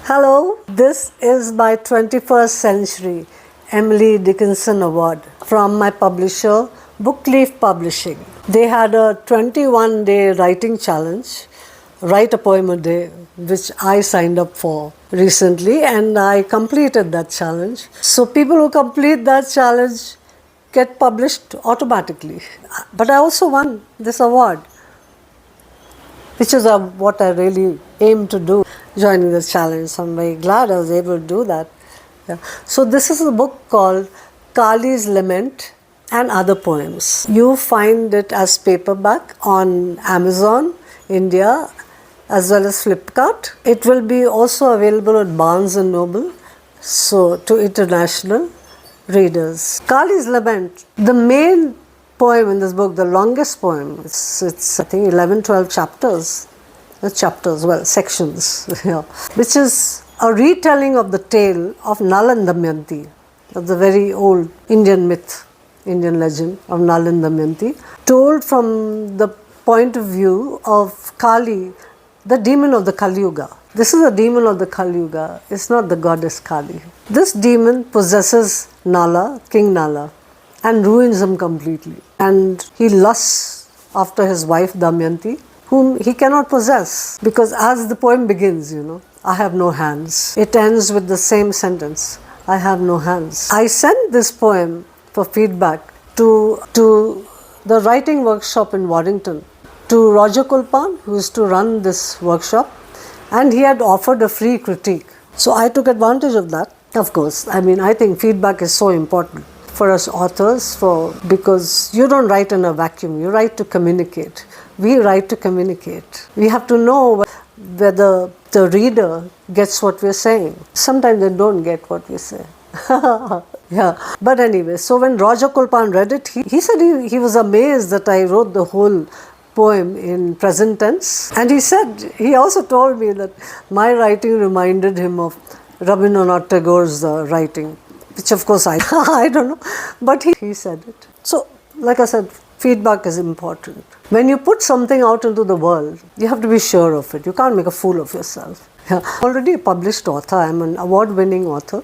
Hello, this is my 21st Century Emily Dickenson Award from my publisher, Bookleaf Publishing. They had a 21-day writing challenge, write a poem a day, which I signed up for recently, and I completed that challenge. So people who complete that challenge get published automatically. But I also won this award, which is what I really aim to do, joining the challenge. So I'm very glad I was able to do that. Yeah. So this is a book called Kali's Lament and Other Poems. You find it as paperback on Amazon, India, as well as Flipkart. It will be also available at Barnes and Noble, so to international readers. Kali's Lament, the main poem in this book, the longest poem, it's I think 11-12 chapters, sections, which is a retelling of the tale of Nal and Damayanti, of the very old Indian myth, Indian legend of Nal and Damayanti, told from the point of view of Kali, the demon of the Kali Yuga. This is a demon of the Kali Yuga, it's not the goddess Kali. This demon possesses Nala, King Nala, and ruins him completely. And he lusts after his wife Damayanti, whom he cannot possess, because as the poem begins, I have no hands. It ends with the same sentence, I have no hands. I sent this poem for feedback to the writing workshop in Waddington, to Roger Kulpan, who used to run this workshop, and he had offered a free critique. So I took advantage of that, of course. I think feedback is so important for us authors, because you don't write in a vacuum, you write to communicate. We write to communicate. We have to know whether the reader gets what we're saying. Sometimes they don't get what we say. Yeah. But anyway, so when Roger Kulpan read it, he said he was amazed that I wrote the whole poem in present tense. And he also told me that my writing reminded him of Rabindranath Tagore's writing, which of course I don't know, but he said it. So, like I said, feedback is important. When you put something out into the world, you have to be sure of it. You can't make a fool of yourself. Yeah. Already a published author, I'm an award-winning author.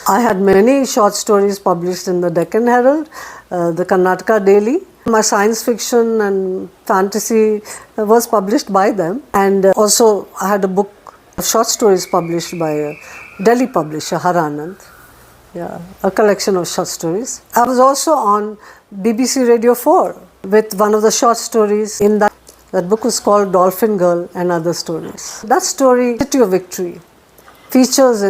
I had many short stories published in the Deccan Herald, the Karnataka Daily. My science fiction and fantasy was published by them. And also I had a book of short stories published by a Delhi publisher, Haranand. Yeah, a collection of short stories. I was also on BBC Radio 4 with one of the short stories in that book was called Dolphin Girl and Other Stories. That story, City of Victory, features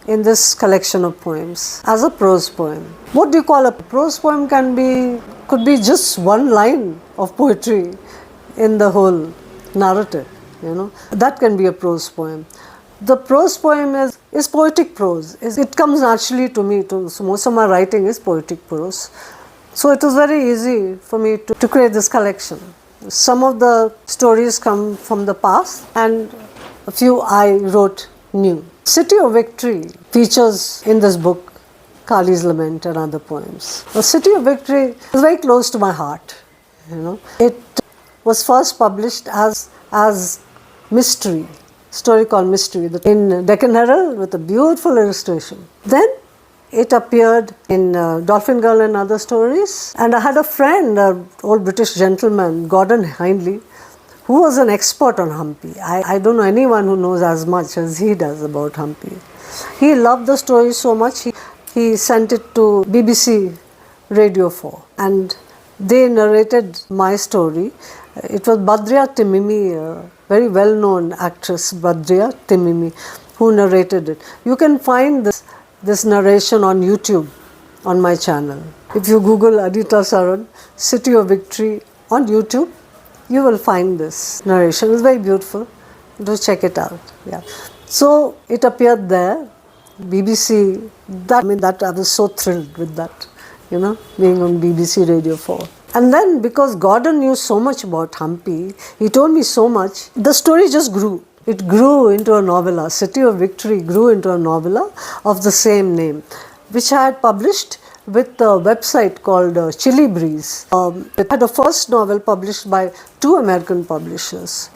in this collection of poems as a prose poem. What do you call a prose poem? Could be just one line of poetry in the whole narrative, That can be a prose poem. The prose poem is poetic prose. It comes naturally to me. So most of my writing is poetic prose. So it was very easy for me to create this collection. Some of the stories come from the past and a few I wrote new. City of Victory features in this book Kali's Lament and Other Poems. The City of Victory is very close to my heart. It was first published as mystery. Story called Mystery in Deccan Herald with a beautiful illustration. Then it appeared in Dolphin Girl and Other Stories. And I had a friend, an old British gentleman, Gordon Hindley, who was an expert on Hampi. I don't know anyone who knows as much as he does about Hampi. He loved the story so much, he sent it to BBC Radio 4. And they narrated my story. It was Badriya Timimi, a very well-known actress, Badriya Timimi, who narrated it. You can find this narration on YouTube, on my channel. If you Google Aditya Saran, City of Victory on YouTube, you will find this narration. It's very beautiful. Do check it out. Yeah. So it appeared there, BBC. That I was so thrilled with that, being on BBC Radio 4. And then because Gordon knew so much about Hampi, he told me so much, the story just grew. It grew into a novella. City of Victory grew into a novella of the same name, which I had published with a website called Chili Breeze. It had a first novel published by two American publishers,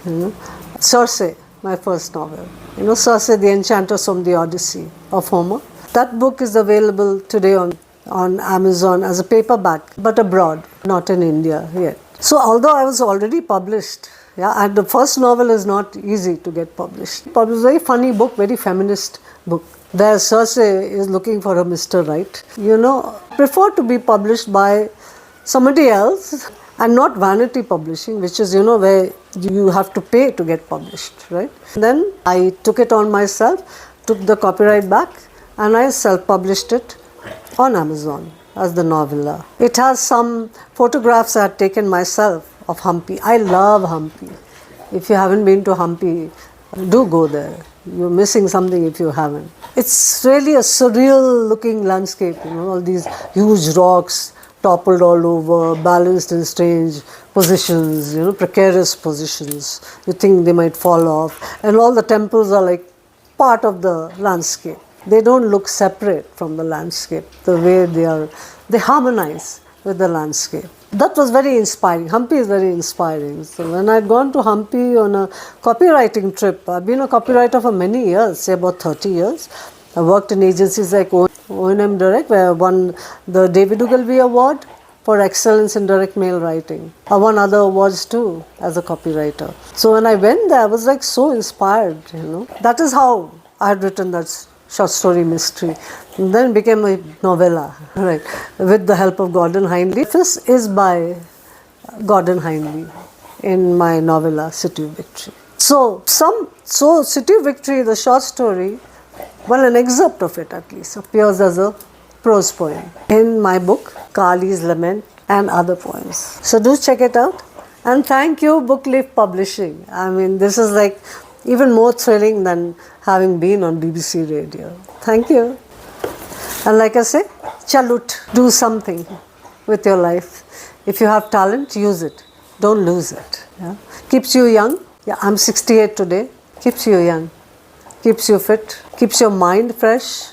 Circe my first novel. Circe the Enchantress from the Odyssey of Homer. That book is available today on Amazon as a paperback, but abroad, not in India yet. So although I was already published, and the first novel is not easy to get published. It was a very funny book, very feminist book. There Circe is looking for a Mr. Right. Prefer to be published by somebody else and not vanity publishing, which is, where you have to pay to get published, right? Then I took it on myself, took the copyright back, and I self-published it on Amazon as the novella. It has some photographs I had taken myself of Hampi. I love Hampi. If you haven't been to Hampi, do go there. You're missing something if you haven't. It's really a surreal looking landscape, all these huge rocks toppled all over, balanced in strange positions, precarious positions. You think they might fall off. And all the temples are like part of the landscape. They don't look separate from the landscape, the way they harmonize with the landscape. That was very inspiring. Hampi is very inspiring. So when I'd gone to Hampi on a copywriting trip, I've been a copywriter for many years, say about 30 years. I worked in agencies like O&M Direct, where I won the David Ogilvy Award for excellence in direct mail writing. I won other awards too as a copywriter. So when I went there, I was like so inspired, That is how I had written that short story mystery. And then it became a novella, right, with the help of Gordon Hindley. This is by Gordon Hindley in my novella City of Victory. So City of Victory, the short story, well, an excerpt of it at least, appears as a prose poem in my book, Kali's Lament and other poems. So do check it out. And thank you, Bookleaf Publishing. I mean, this is like even more thrilling than having been on BBC Radio. Thank you. And like I say, Chall Utth, do something with your life. If you have talent, use it. Don't lose it. Keeps you young. I'm 68 today. Keeps you young. Keeps you fit. Keeps your mind fresh.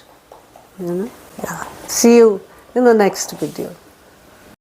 See you in the next video.